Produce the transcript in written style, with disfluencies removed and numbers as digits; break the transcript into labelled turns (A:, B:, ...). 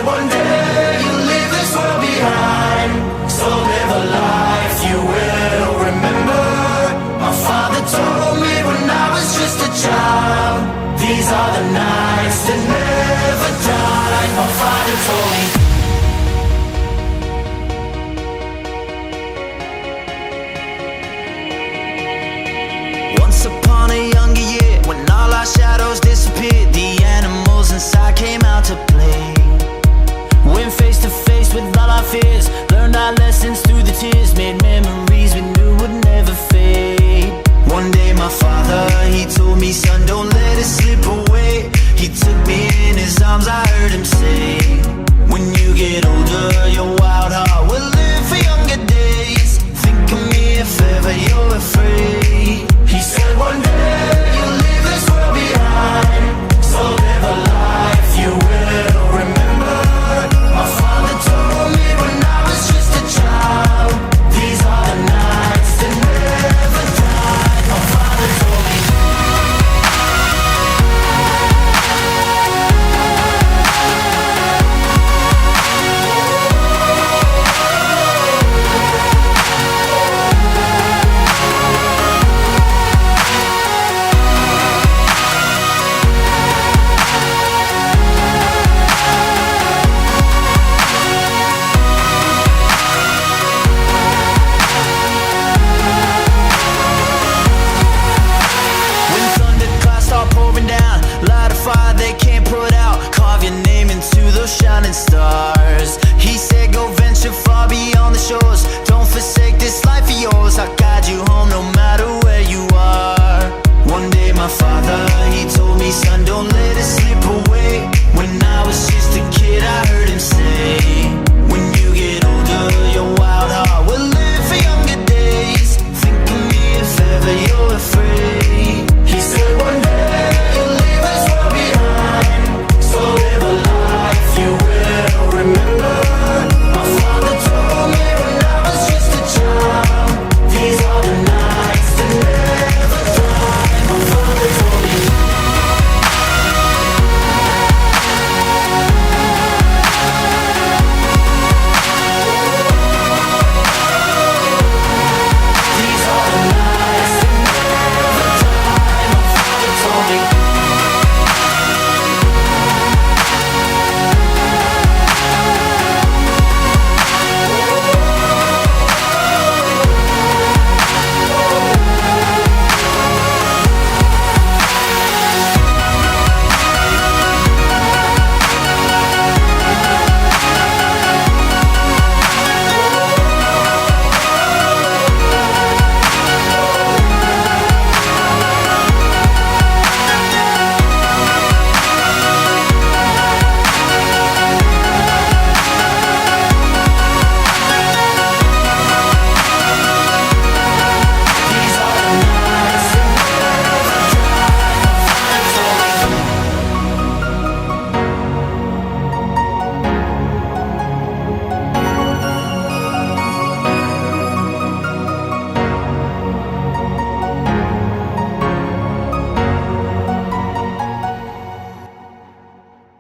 A: said one day you'll leave this world behind, so live a life you will remember. My father told me when I was just a child, these are the nights that never die. My father told me. Once upon a younger year, when all our shadows disappeared, the animals inside came out to play. Went face to face with all our fears, learned our lessons through the tears, made memories we knew would never fade. One day my father, he told me, son, don't let it slip away. He took me in his arms, I heard him say, when you get older, your wild heart will live for younger days. Think of me if ever you're afraid. He said one day you'll leave this world behind, so live a life you will remember. My father told me when I was just a child, these are the nights that never die. My father told me. Fire they can't put out, carve your name into those shining stars. He said go venture far beyond the shores, don't forsake this life of yours. I'll guide you home no matter where you are. One day my father, he told me, son, don't let it slip away. When I was just a